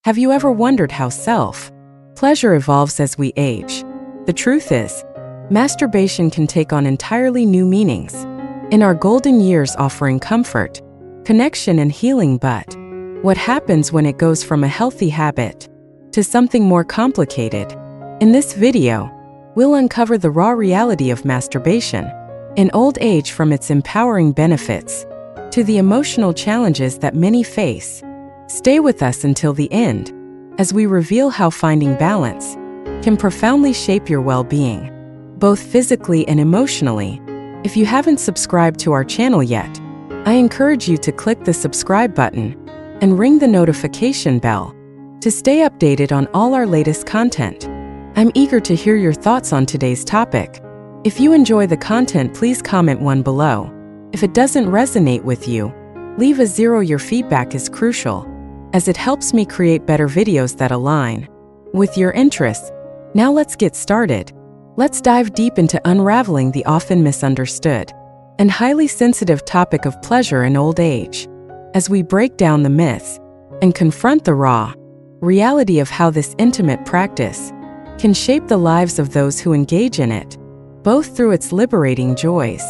Have you ever wondered how self-pleasure evolves as we age? The truth is, masturbation can take on entirely new meanings in our golden years, offering comfort, connection, and healing. But what happens when it goes from a healthy habit to something more complicated? In this video, we'll uncover the raw reality of masturbation in old age, from its empowering benefits to the emotional challenges that many face. Stay with us until the end as we reveal how finding balance can profoundly shape your well-being, both physically and emotionally. If you haven't subscribed to our channel yet, I encourage you to click the subscribe button and ring the notification bell to stay updated on all our latest content. I'm eager to hear your thoughts on today's topic. If you enjoy the content, please comment 1 below. If it doesn't resonate with you, leave a 0. Your feedback is crucial, as it helps me create better videos that align with your interests. Now let's get started. Let's dive deep into unraveling the often misunderstood and highly sensitive topic of pleasure in old age, as we break down the myths and confront the raw reality of how this intimate practice can shape the lives of those who engage in it, both through its liberating joys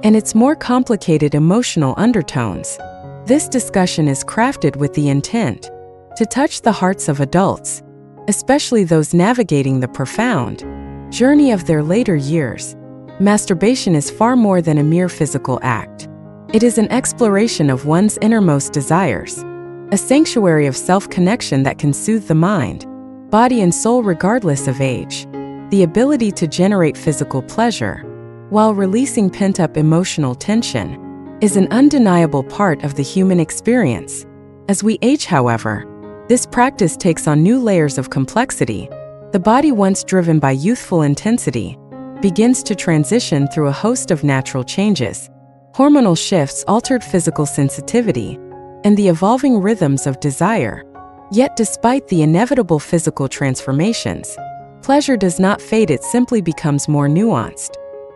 and its more complicated emotional undertones. This discussion is crafted with the intent to touch the hearts of adults, especially those navigating the profound journey of their later years. Masturbation is far more than a mere physical act. It is an exploration of one's innermost desires, a sanctuary of self-connection that can soothe the mind, body, and soul regardless of age. The ability to generate physical pleasure while releasing pent-up emotional tension is an undeniable part of the human experience. As we age, however, this practice takes on new layers of complexity. The body, once driven by youthful intensity, begins to transition through a host of natural changes, hormonal shifts, altered physical sensitivity, and the evolving rhythms of desire. Yet, despite the inevitable physical transformations, pleasure does not fade. It simply becomes more nuanced,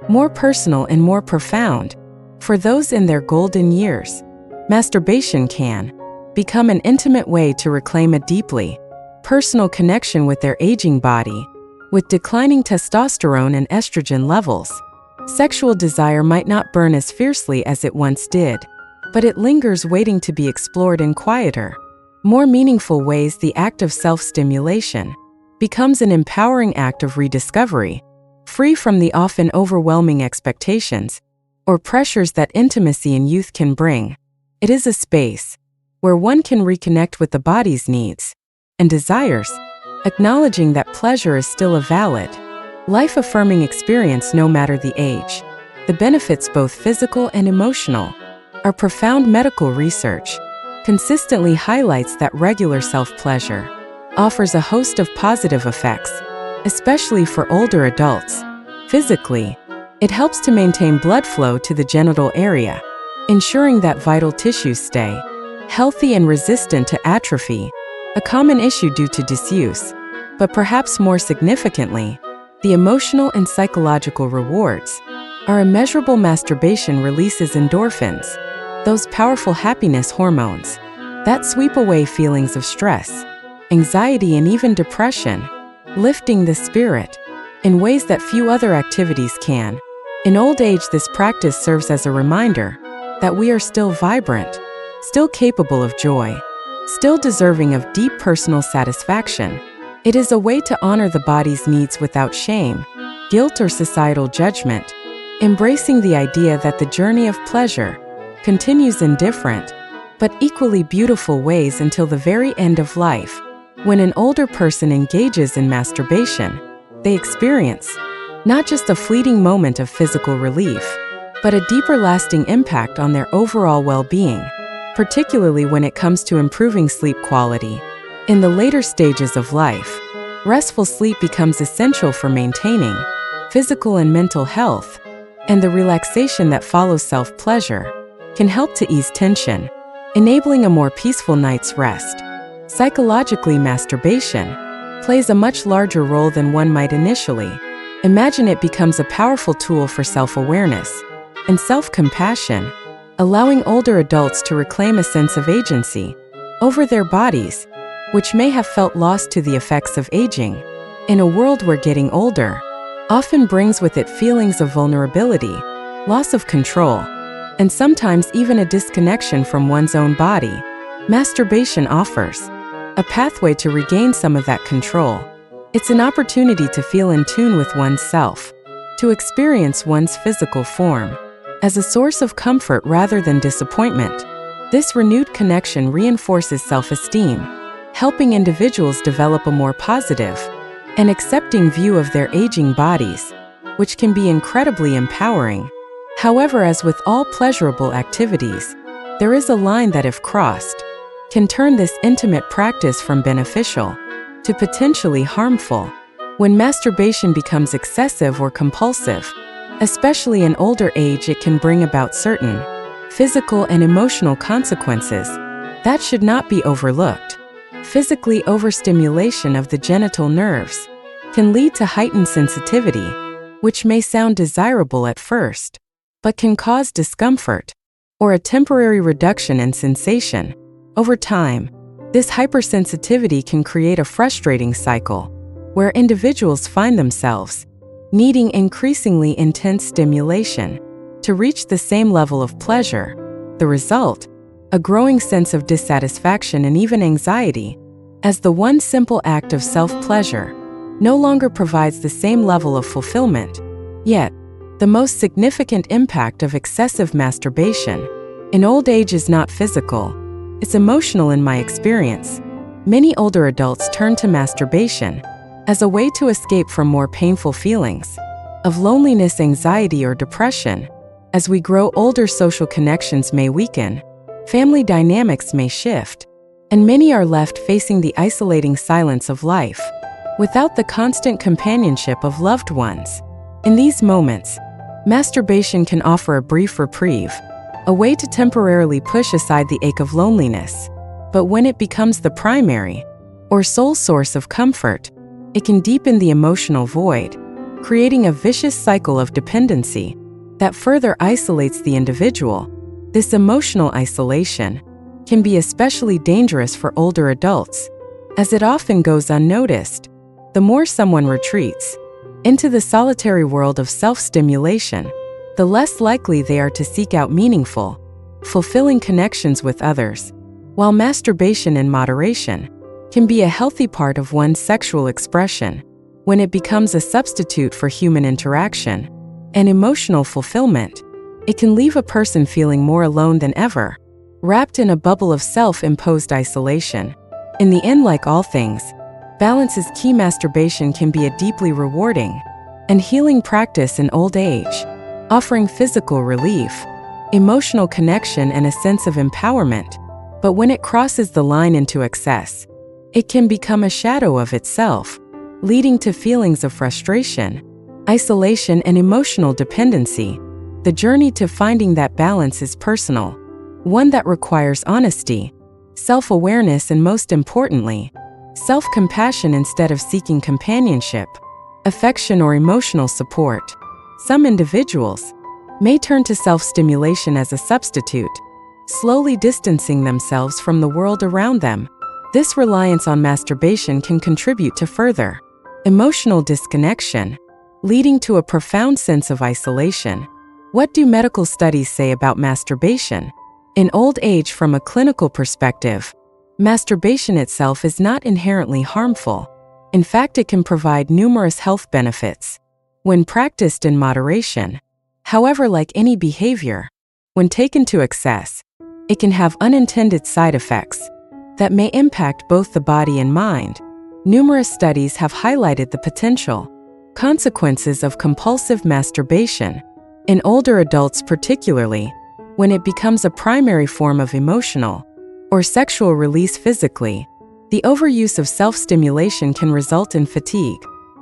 more personal, and more profound. For those in their golden years, masturbation can become an intimate way to reclaim a deeply personal connection with their aging body. With declining testosterone and estrogen levels, sexual desire might not burn as fiercely as it once did, but it lingers, waiting to be explored in quieter, more meaningful ways. The act of self-stimulation becomes an empowering act of rediscovery, free from the often overwhelming expectations or pressures that intimacy in youth can bring. It is a space where one can reconnect with the body's needs and desires, acknowledging that pleasure is still a valid, life-affirming experience no matter the age. The benefits, both physical and emotional, are profound. Medical research consistently highlights that regular self-pleasure offers a host of positive effects, especially for older adults. Physically, it helps to maintain blood flow to the genital area, ensuring that vital tissues stay healthy and resistant to atrophy, a common issue due to disuse. But perhaps more significantly, the emotional and psychological rewards are immeasurable. Masturbation releases endorphins, those powerful happiness hormones that sweep away feelings of stress, anxiety, and even depression, lifting the spirit in ways that few other activities can. In old age, this practice serves as a reminder that we are still vibrant, still capable of joy, still deserving of deep personal satisfaction. It is a way to honor the body's needs without shame, guilt, or societal judgment, embracing the idea that the journey of pleasure continues in different but equally beautiful ways until the very end of life. When an older person engages in masturbation, they experience not just a fleeting moment of physical relief, but a deeper, lasting impact on their overall well-being, particularly when it comes to improving sleep quality. In the later stages of life, restful sleep becomes essential for maintaining physical and mental health, and the relaxation that follows self-pleasure can help to ease tension, enabling a more peaceful night's rest. Psychologically, masturbation plays a much larger role than one might initially imagine. It becomes a powerful tool for self-awareness and self-compassion, allowing older adults to reclaim a sense of agency over their bodies. which may have felt lost to the effects of aging. In a world where getting older often brings with it feelings of vulnerability, loss of control, and sometimes even a disconnection from one's own body, masturbation offers a pathway to regain some of that control. It's an opportunity to feel in tune with one's self, to experience one's physical form as a source of comfort rather than disappointment. This renewed connection reinforces self-esteem, helping individuals develop a more positive and accepting view of their aging bodies, which can be incredibly empowering. However, as with all pleasurable activities, there is a line that, if crossed, can turn this intimate practice from beneficial to potentially harmful. When masturbation becomes excessive or compulsive, especially in older age, it can bring about certain physical and emotional consequences that should not be overlooked. Physically, overstimulation of the genital nerves can lead to heightened sensitivity, which may sound desirable at first, but can cause discomfort or a temporary reduction in sensation. Over time, this hypersensitivity can create a frustrating cycle where individuals find themselves needing increasingly intense stimulation to reach the same level of pleasure. The result, a growing sense of dissatisfaction and even anxiety, as the one simple act of self-pleasure no longer provides the same level of fulfillment. Yet, the most significant impact of excessive masturbation in old age is not physical, it's emotional. In my experience, many older adults turn to masturbation as a way to escape from more painful feelings of loneliness, anxiety, or depression. As we grow older, social connections may weaken, family dynamics may shift, and many are left facing the isolating silence of life without the constant companionship of loved ones. In these moments, masturbation can offer a brief reprieve, a way to temporarily push aside the ache of loneliness. But when it becomes the primary or sole source of comfort, it can deepen the emotional void, creating a vicious cycle of dependency that further isolates the individual. This emotional isolation can be especially dangerous for older adults, as it often goes unnoticed. The more someone retreats into the solitary world of self-stimulation, the less likely they are to seek out meaningful, fulfilling connections with others. While masturbation in moderation can be a healthy part of one's sexual expression, when it becomes a substitute for human interaction and emotional fulfillment, it can leave a person feeling more alone than ever, wrapped in a bubble of self-imposed isolation. In the end, like all things, balance is key. Masturbation can be a deeply rewarding and healing practice in old age, offering physical relief, emotional connection, and a sense of empowerment. But when it crosses the line into excess, it can become a shadow of itself, leading to feelings of frustration, isolation, and emotional dependency. The journey to finding that balance is personal, one that requires honesty, self-awareness, and most importantly, self-compassion. Instead of seeking companionship, affection, or emotional support, some individuals may turn to self-stimulation as a substitute, slowly distancing themselves from the world around them. This reliance on masturbation can contribute to further emotional disconnection, leading to a profound sense of isolation. What do medical studies say about masturbation in old age? From a clinical perspective, masturbation itself is not inherently harmful. In fact, it can provide numerous health benefits when practiced in moderation. However, like any behavior, when taken to excess, it can have unintended side effects that may impact both the body and mind. Numerous studies have highlighted the potential consequences of compulsive masturbation in older adults, particularly when it becomes a primary form of emotional or sexual release. Physically, the overuse of self-stimulation can result in fatigue,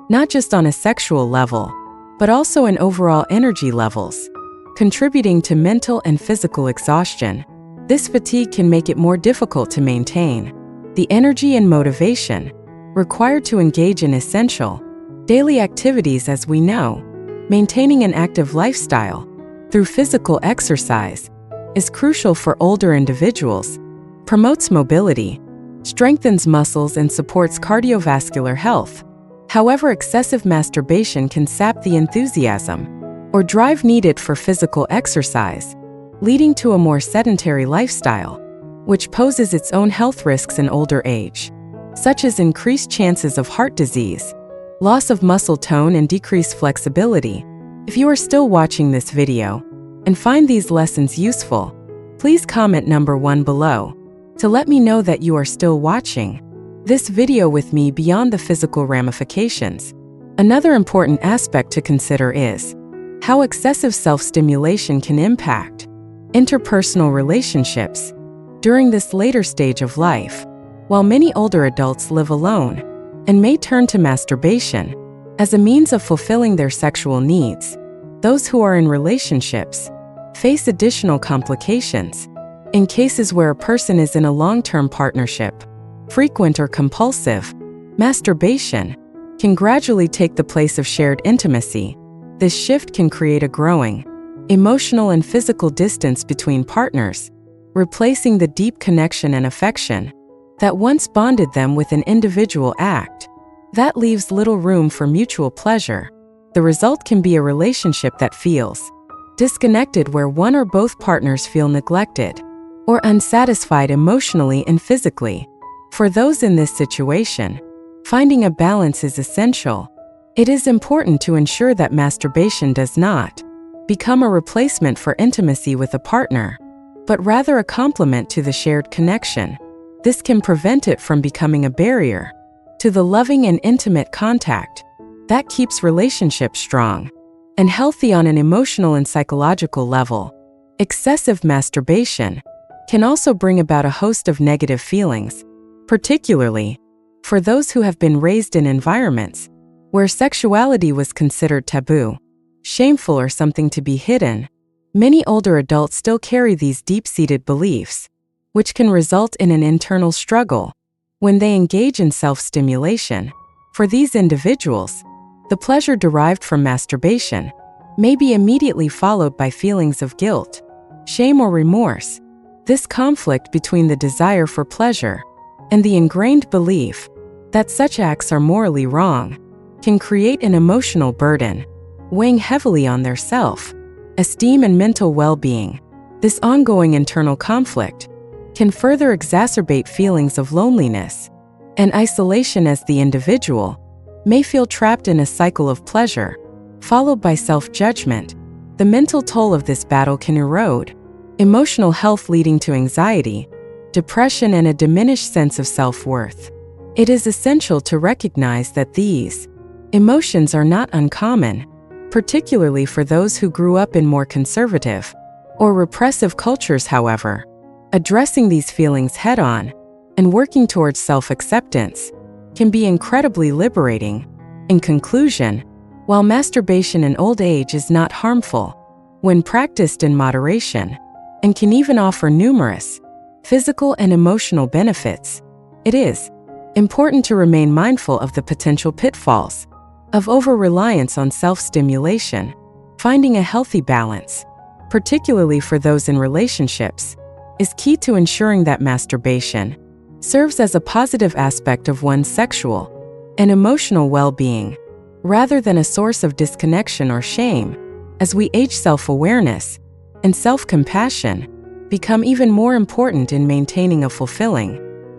not just on a sexual level, but also in overall energy levels, contributing to mental and physical exhaustion. This fatigue can make it more difficult to maintain the energy and motivation required to engage in essential daily activities. As we know, maintaining an active lifestyle through physical exercise is crucial for older individuals, promotes mobility, strengthens muscles, and supports cardiovascular health. However, excessive masturbation can sap the enthusiasm or drive needed for physical exercise, leading to a more sedentary lifestyle, which poses its own health risks in older age, such as increased chances of heart disease, loss of muscle tone, and decreased flexibility. If you are still watching this video and find these lessons useful, please comment number 1 below to let me know that you are still watching this video with me beyond the physical ramifications. Another important aspect to consider is how excessive self-stimulation can impact interpersonal relationships during this later stage of life. While many older adults live alone and may turn to masturbation as a means of fulfilling their sexual needs, those who are in relationships face additional complications. In cases where a person is in a long-term partnership, frequent or compulsive masturbation can gradually take the place of shared intimacy. This shift can create a growing emotional and physical distance between partners, replacing the deep connection and affection that once bonded them with an individual act. That leaves little room for mutual pleasure. The result can be a relationship that feels disconnected, where one or both partners feel neglected or unsatisfied emotionally and physically. For those in this situation, finding a balance is essential. It is important to ensure that masturbation does not become a replacement for intimacy with a partner, but rather a complement to the shared connection. This can prevent it from becoming a barrier to the loving and intimate contact that keeps relationships strong and healthy on an emotional and psychological level. Excessive masturbation can also bring about a host of negative feelings, particularly for those who have been raised in environments where sexuality was considered taboo, shameful, or something to be hidden. Many older adults still carry these deep-seated beliefs, which can result in an internal struggle when they engage in self-stimulation. For these individuals, the pleasure derived from masturbation may be immediately followed by feelings of guilt, shame, or remorse. This conflict between the desire for pleasure and the ingrained belief that such acts are morally wrong can create an emotional burden, weighing heavily on their self-esteem and mental well-being. This ongoing internal conflict can further exacerbate feelings of loneliness and isolation, as the individual may feel trapped in a cycle of pleasure, followed by self-judgment. The mental toll of this battle can erode emotional health, leading to anxiety, depression, and a diminished sense of self-worth. It is essential to recognize that these emotions are not uncommon, particularly for those who grew up in more conservative or repressive cultures. However, addressing these feelings head-on and working towards self-acceptance can be incredibly liberating. In conclusion, while masturbation in old age is not harmful when practiced in moderation and can even offer numerous physical and emotional benefits, it is important to remain mindful of the potential pitfalls of over-reliance on self-stimulation. Finding a healthy balance, particularly for those in relationships, is key to ensuring that masturbation serves as a positive aspect of one's sexual and emotional well-being, rather than a source of disconnection or shame. As we age, self-awareness and self-compassion become even more important in maintaining a fulfilling,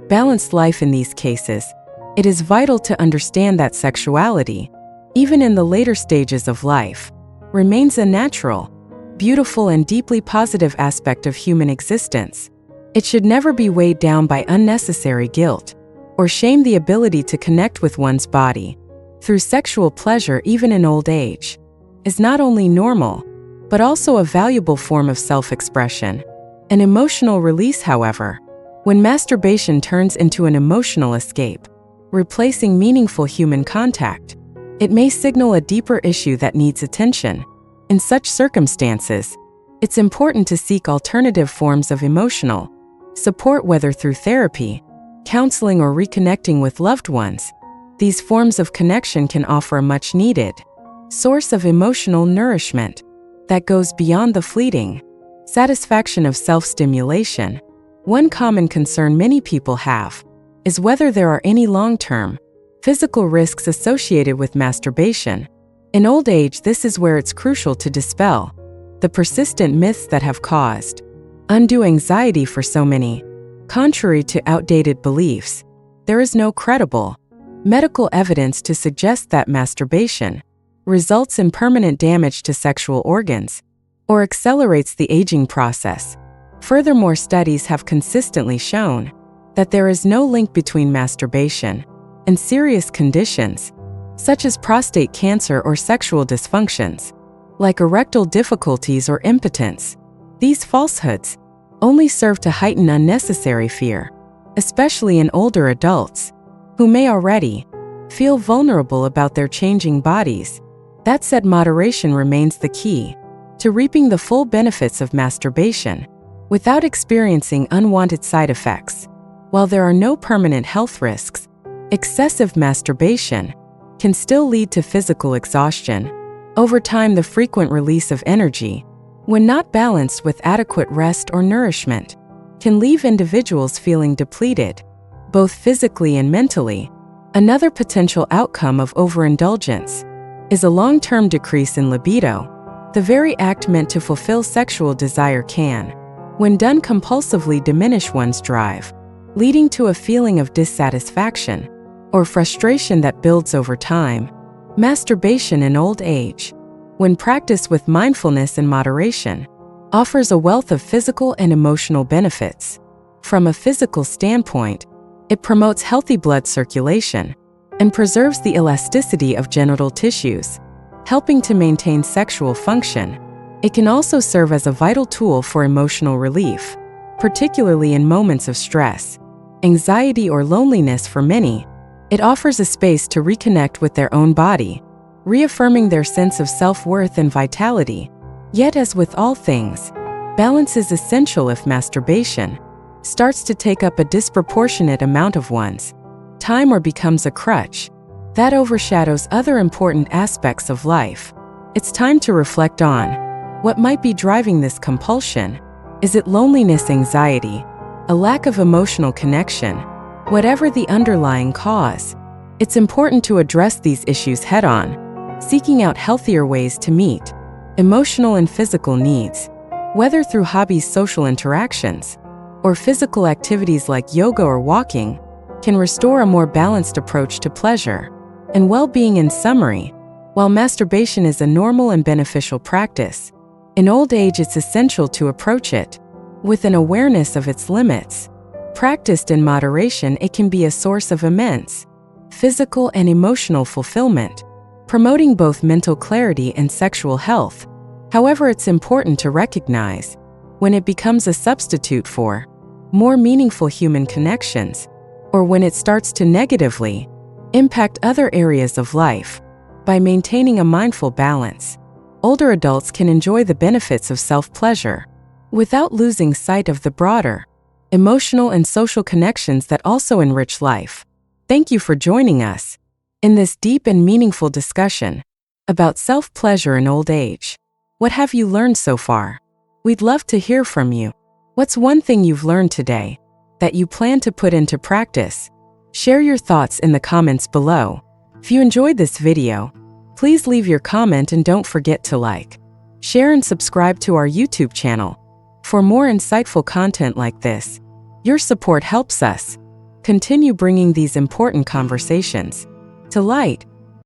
balanced life. In these cases, it is vital to understand that sexuality, even in the later stages of life, remains a natural, beautiful, and deeply positive aspect of human existence. It should never be weighed down by unnecessary guilt or shame. The ability to connect with one's body through sexual pleasure, even in old age, is not only normal, but also a valuable form of self-expression and emotional release. However, when masturbation turns into an emotional escape, replacing meaningful human contact, it may signal a deeper issue that needs attention. In such circumstances, it's important to seek alternative forms of emotional support, whether through therapy, counseling, or reconnecting with loved ones. These forms of connection can offer a much-needed source of emotional nourishment that goes beyond the fleeting satisfaction of self-stimulation. One common concern many people have is whether there are any long-term physical risks associated with masturbation. In old age, this is where it's crucial to dispel the persistent myths that have caused undue anxiety for so many. Contrary to outdated beliefs, there is no credible medical evidence to suggest that masturbation results in permanent damage to sexual organs or accelerates the aging process. Furthermore, studies have consistently shown that there is no link between masturbation and serious conditions, such as prostate cancer or sexual dysfunctions, like erectile difficulties or impotence. These falsehoods only serve to heighten unnecessary fear, especially in older adults, who may already feel vulnerable about their changing bodies. That said, moderation remains the key to reaping the full benefits of masturbation without experiencing unwanted side effects. While there are no permanent health risks, excessive masturbation can still lead to physical exhaustion. Over time, the frequent release of energy, when not balanced with adequate rest or nourishment, can leave individuals feeling depleted, both physically and mentally. Another potential outcome of overindulgence is a long-term decrease in libido. The very act meant to fulfill sexual desire can, when done compulsively, diminish one's drive, leading to a feeling of dissatisfaction or frustration that builds over time. Masturbation in old age, when practiced with mindfulness and moderation, offers a wealth of physical and emotional benefits. From a physical standpoint, it promotes healthy blood circulation and preserves the elasticity of genital tissues, helping to maintain sexual function. It can also serve as a vital tool for emotional relief, particularly in moments of stress, anxiety, or loneliness. For many, it offers a space to reconnect with their own body, reaffirming their sense of self-worth and vitality. Yet, as with all things, balance is essential. If masturbation starts to take up a disproportionate amount of one's time or becomes a crutch that overshadows other important aspects of life, it's time to reflect on what might be driving this compulsion. Is it loneliness, anxiety, a lack of emotional connection? Whatever the underlying cause, it's important to address these issues head-on, seeking out healthier ways to meet emotional and physical needs. Whether through hobbies, social interactions, or physical activities like yoga or walking, can restore a more balanced approach to pleasure and well-being. In summary, while masturbation is a normal and beneficial practice, in old age it's essential to approach it with an awareness of its limits. Practiced in moderation, it can be a source of immense physical and emotional fulfillment, promoting both mental clarity and sexual health. However, it's important to recognize when it becomes a substitute for more meaningful human connections, or when it starts to negatively impact other areas of life. By maintaining a mindful balance, older adults can enjoy the benefits of self-pleasure without losing sight of the broader emotional and social connections that also enrich life. Thank you for joining us in this deep and meaningful discussion about self-pleasure in old age. What have you learned so far? We'd love to hear from you. What's one thing you've learned today that you plan to put into practice? Share your thoughts in the comments below. If you enjoyed this video, please leave your comment and don't forget to like, share, and subscribe to our YouTube channel for more insightful content like this. Your support helps us continue bringing these important conversations to light.